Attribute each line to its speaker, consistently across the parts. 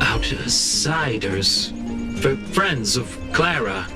Speaker 1: Outsiders. Friends of Clara.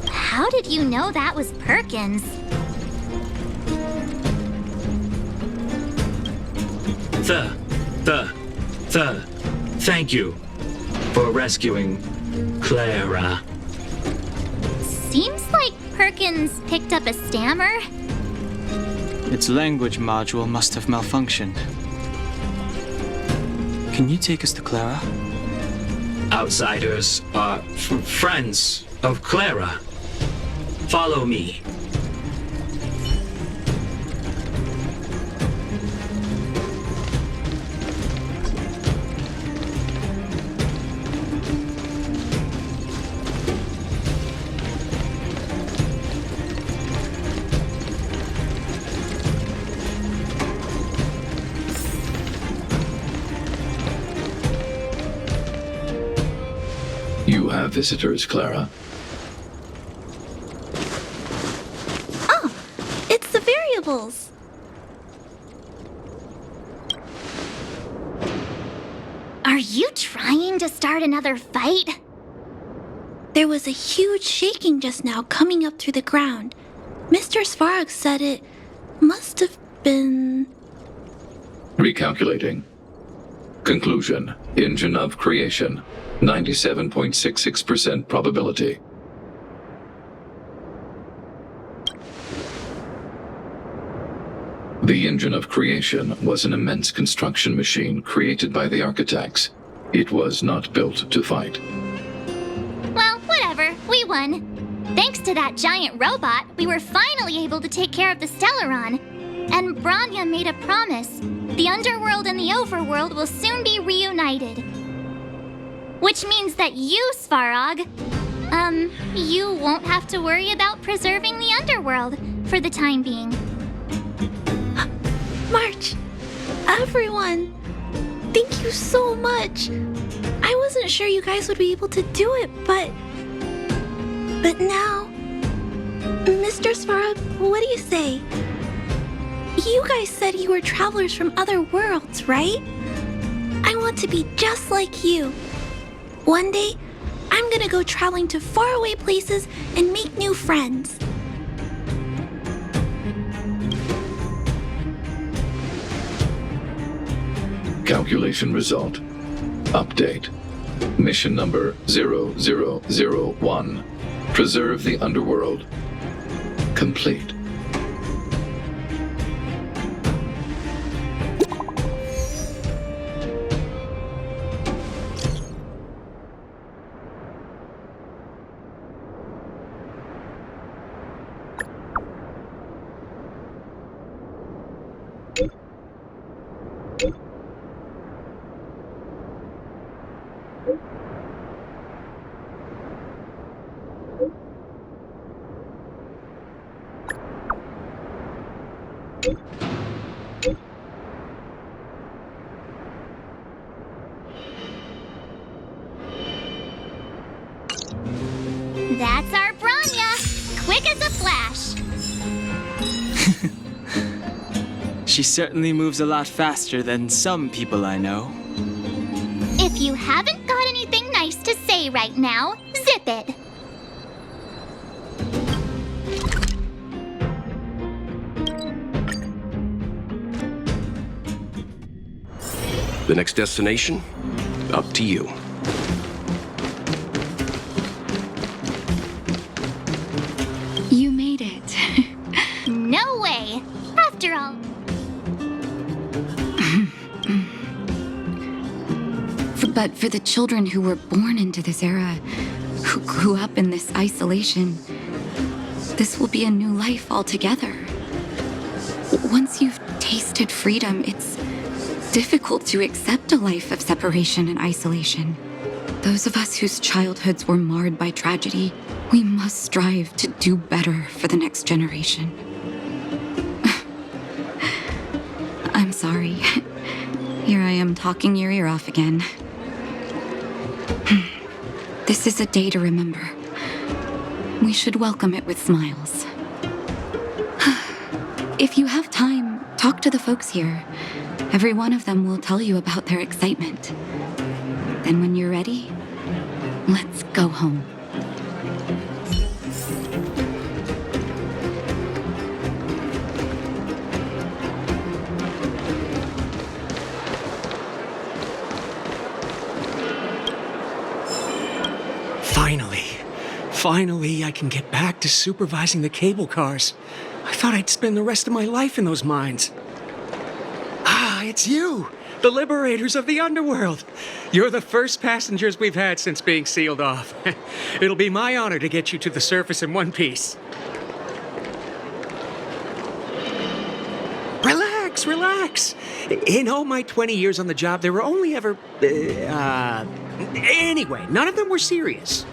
Speaker 2: How did you know that was Perkins?
Speaker 1: Thank you for rescuing Clara.
Speaker 2: Seems like Perkins picked up a stammer.
Speaker 3: Its language module must have malfunctioned. Can you take us to Clara?
Speaker 1: Outsiders are friends of Clara. Follow me.
Speaker 4: You have visitors, Clara.
Speaker 5: Oh, it's the variables.
Speaker 2: Are you trying to start another fight?
Speaker 5: There was a huge shaking just now coming up through the ground. Mr. Svarog said it must have been...
Speaker 4: Recalculating. Conclusion. Engine of creation. 97.66% probability. The engine of creation was an immense construction machine created by the architects. It was not built to fight.
Speaker 2: Well, whatever. We won. Thanks to that giant robot, we were finally able to take care of the Stellaron. And Branya made a promise. The underworld and the overworld will soon be reunited. Which means that you, Svarog, you won't have to worry about preserving the underworld for the time being.
Speaker 5: March, everyone, thank you so much. I wasn't sure you guys would be able to do it, but now, Mr. Svarog, what do you say? You guys said you were travelers from other worlds, right? I want to be just like you. One day, I'm gonna go traveling to faraway places and make new friends.
Speaker 4: Calculation result. Update. Mission number 0001. Preserve the underworld. Complete.
Speaker 2: That's our Branya! Quick as a flash!
Speaker 3: She certainly moves a lot faster than some people I know.
Speaker 2: If you haven't got anything nice to say right now, zip it!
Speaker 6: The next destination? Up to you.
Speaker 7: You made it.
Speaker 2: No way! After all,
Speaker 7: But for the children who were born into this era, who grew up in this isolation, this will be a new life altogether. Once you've tasted freedom, it's difficult to accept a life of separation and isolation. Those of us whose childhoods were marred by tragedy, we must strive to do better for the next generation. I'm sorry. Here I am talking your ear off again. This is a day to remember. We should welcome it with smiles. If you have time, talk talk to the folks here. Every one of them will tell you about their excitement. Then when you're ready, let's go home.
Speaker 8: Finally, I can get back to supervising the cable cars. I thought I'd spend the rest of my life in those mines. Ah, it's you, the liberators of the underworld. You're the first passengers we've had since being sealed off. It'll be my honor to get you to the surface in one piece. Relax. In all my 20 years on the job, there were only ever... Anyway, none of them were serious.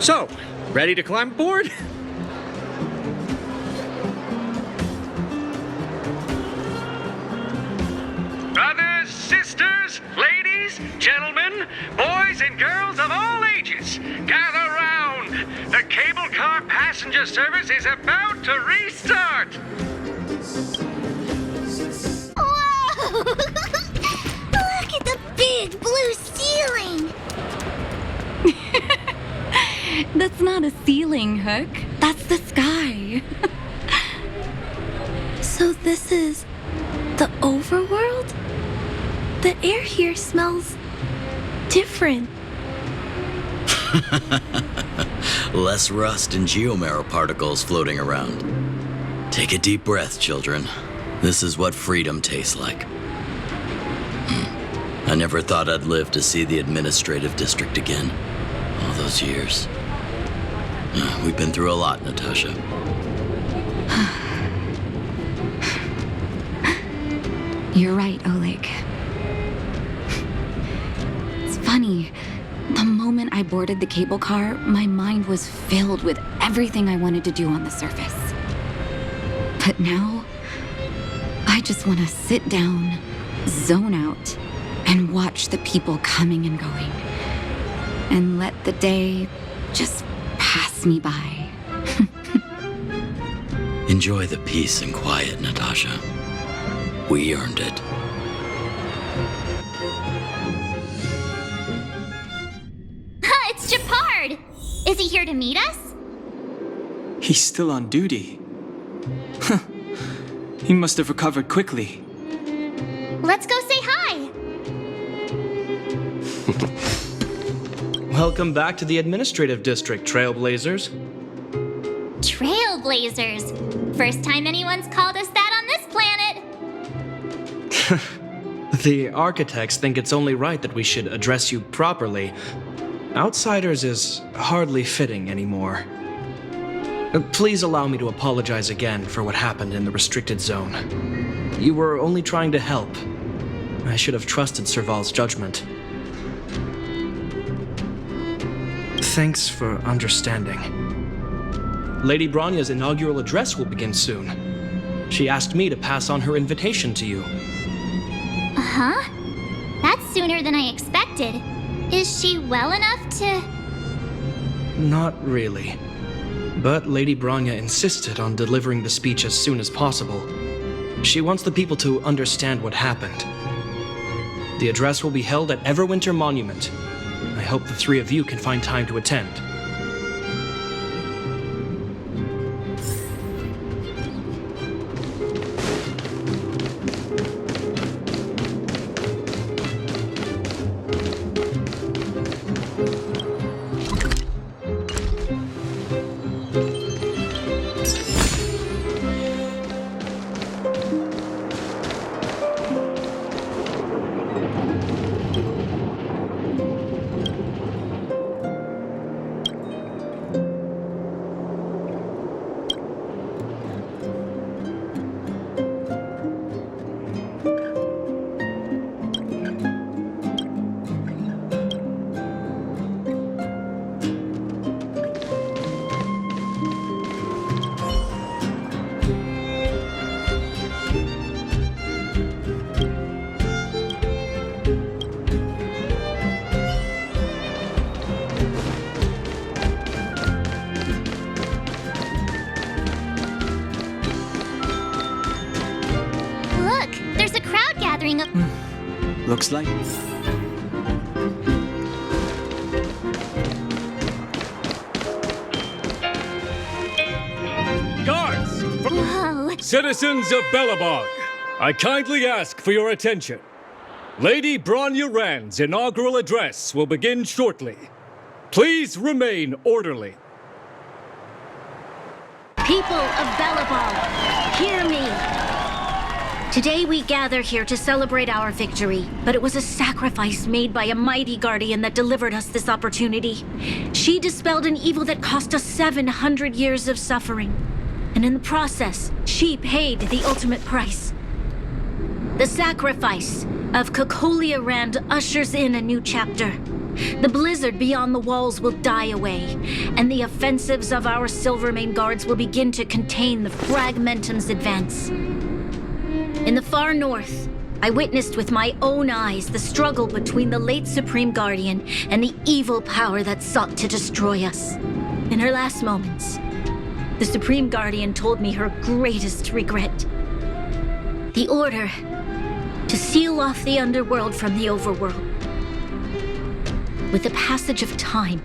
Speaker 8: So, ready to climb aboard? Brothers, sisters, ladies, gentlemen, boys and girls of all ages, gather round. The cable car passenger service is about to restart.
Speaker 2: Whoa! Look at the big blue ceiling!
Speaker 7: That's not a ceiling, Hook. That's the sky.
Speaker 5: So this is the overworld? The air here smells different.
Speaker 9: Less rust and geomarrow particles floating around. Take a deep breath, children. This is what freedom tastes like. I never thought I'd live to see the administrative district again. All those years. We've been through a lot, Natasha.
Speaker 7: You're right, Oleg. It's funny. The moment I boarded the cable car, my mind was filled with everything I wanted to do on the surface. But now, I just want to sit down, zone out, and watch the people coming and going. And let the day just pass me by.
Speaker 9: Enjoy the peace and quiet, Natasha. We earned it.
Speaker 2: It's Japard! Is he here to meet us?
Speaker 3: He's still on duty. He must have recovered quickly.
Speaker 2: Let's go say hi!
Speaker 10: Welcome back to the administrative district, Trailblazers.
Speaker 2: Trailblazers. First time anyone's called us that on this planet.
Speaker 10: The architects think it's only right that we should address you properly. Outsiders is hardly fitting anymore. Please allow me to apologize again for what happened in the restricted zone. You were only trying to help. I should have trusted Serval's judgment. Thanks for understanding. Lady Branya's inaugural address will begin soon. She asked me to pass on her invitation to you.
Speaker 2: Uh-huh. That's sooner than I expected. Is she well enough to...
Speaker 10: Not really. But Lady Branya insisted on delivering the speech as soon as possible. She wants the people to understand what happened. The address will be held at Everwinter Monument. I hope the three of you can find time to attend.
Speaker 2: gathering of...
Speaker 3: Looks like.
Speaker 11: Guards!
Speaker 2: Whoa.
Speaker 11: Citizens of Belobog, I kindly ask for your attention. Lady Bronya Rand's inaugural address will begin shortly. Please remain orderly.
Speaker 12: People of Belobog, hear me. Today we gather here to celebrate our victory, but it was a sacrifice made by a mighty guardian that delivered us this opportunity. She dispelled an evil that cost us 700 years of suffering. And in the process, she paid the ultimate price. The sacrifice of Kokolia Rand ushers in a new chapter. The blizzard beyond the walls will die away, and the offensives of our Silvermane guards will begin to contain the Fragmentum's advance. In the far north, I witnessed with my own eyes the struggle between the late Supreme Guardian and the evil power that sought to destroy us. In her last moments, the Supreme Guardian told me her greatest regret. The order to seal off the underworld from the overworld. With the passage of time,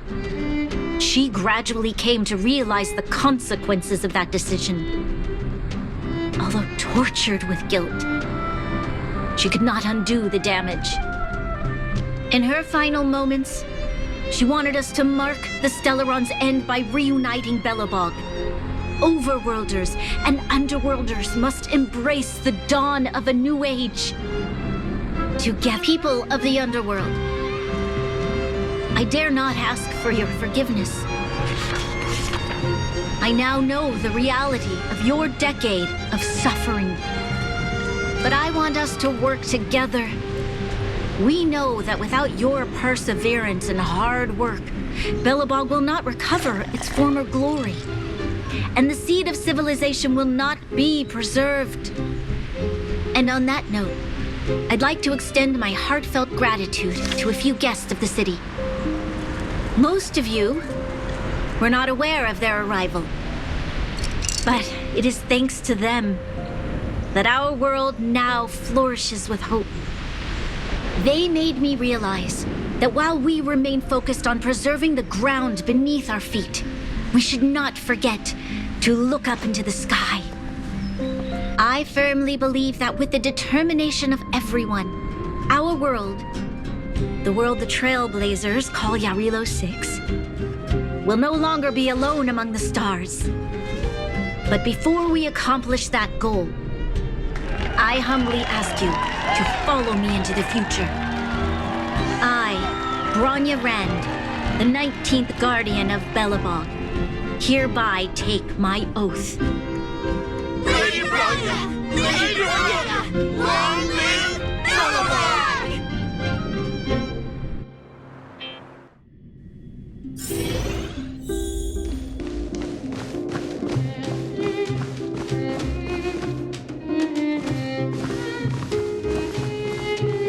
Speaker 12: she gradually came to realize the consequences of that decision. Although tortured with guilt, she could not undo the damage. In her final moments, she wanted us to mark the Stellaron's end by reuniting Belobog. Overworlders and Underworlders must embrace the dawn of a new age. Together, people of the Underworld, I dare not ask for your forgiveness. I now know the reality of your decade of suffering. But I want us to work together. We know that without your perseverance and hard work, Belobog will not recover its former glory. And the seed of civilization will not be preserved. And on that note, I'd like to extend my heartfelt gratitude to a few guests of the city. Most of you were not aware of their arrival. But it is thanks to them that our world now flourishes with hope. They made me realize that while we remain focused on preserving the ground beneath our feet, we should not forget to look up into the sky. I firmly believe that with the determination of everyone, our world, the world the Trailblazers call Yarilo 6, will no longer be alone among the stars. But before we accomplish that goal, I humbly ask you to follow me into the future. I, Bronya Rand, the 19th Guardian of Belobog, hereby take my oath.
Speaker 13: Lady Bronya! Lady Bronya! Long live Belobog!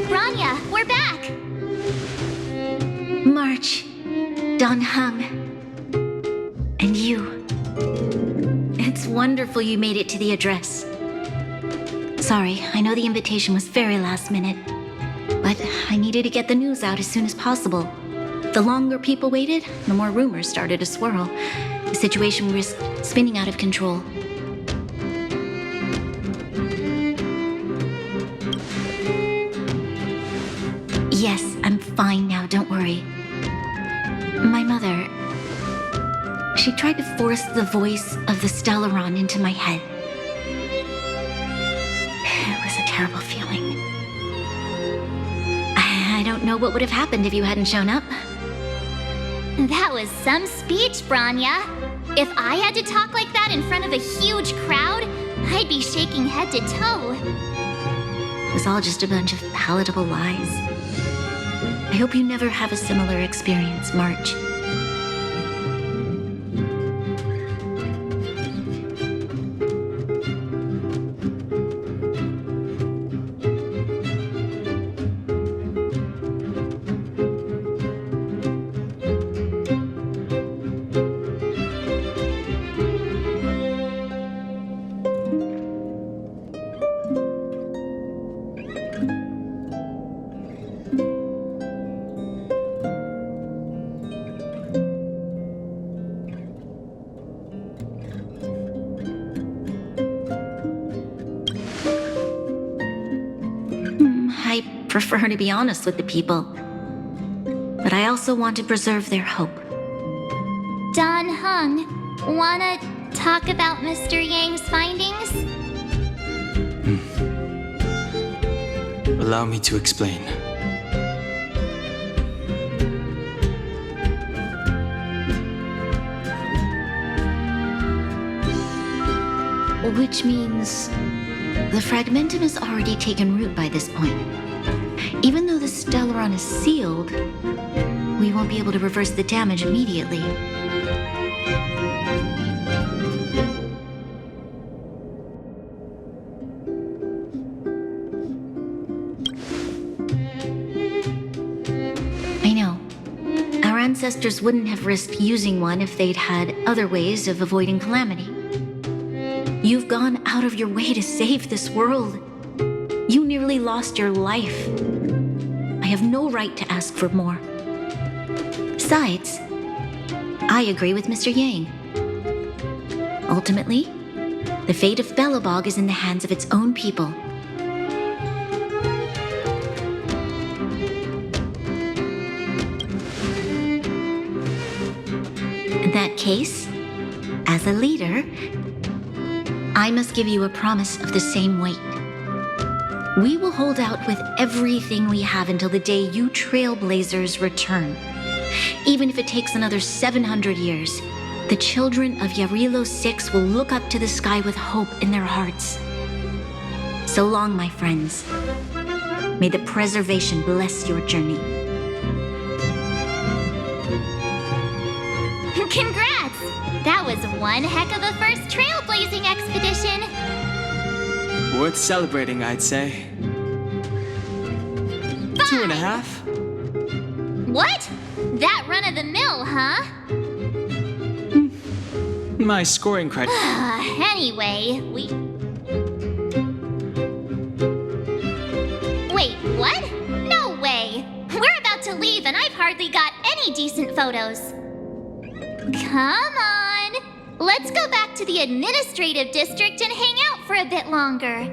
Speaker 2: Bronya, we're back!
Speaker 12: March, Don Hung, and you. It's wonderful you made it to the address. Sorry, I know the invitation was very last minute, but I needed to get the news out as soon as possible. The longer people waited, the more rumors started to swirl. The situation risked spinning out of control. Yes, I'm fine now, don't worry. My mother, she tried to force the voice of the Stellaron into my head. It was a terrible feeling. I don't know what would have happened if you hadn't shown up.
Speaker 2: That was some speech, Bronya. If I had to talk like that in front of a huge crowd, I'd be shaking head to toe.
Speaker 12: It was all just a bunch of palatable lies. I hope you never have a similar experience, March. prefer to be honest with the people. But I also want to preserve their hope.
Speaker 2: Don Hung, wanna talk about Mr. Yang's findings?
Speaker 3: Allow me to explain.
Speaker 12: Which means the fragmentum has already taken root by this point. Even though the Stellaron is sealed, we won't be able to reverse the damage immediately. I know. Our ancestors wouldn't have risked using one if they'd had other ways of avoiding calamity. You've gone out of your way to save this world. You nearly lost your life. I have no right to ask for more. Besides, I agree with Mr. Yang. Ultimately, the fate of Belobog is in the hands of its own people. In that case, as a leader, I must give you a promise of the same weight. We will hold out with everything we have until the day you trailblazers return. Even if it takes another 700 years, the children of Yarilo 6 will look up to the sky with hope in their hearts. So long, my friends. May the preservation bless your journey.
Speaker 2: Congrats! That was one heck of a first trailblazing expedition.
Speaker 3: Worth celebrating, I'd say. 2.5?
Speaker 2: What? That run of the mill, huh?
Speaker 3: My scoring credit.
Speaker 2: Anyway, Wait, what? No way! We're about to leave and I've hardly got any decent photos. Come on! Let's go back to the administrative district and hang out for a bit longer.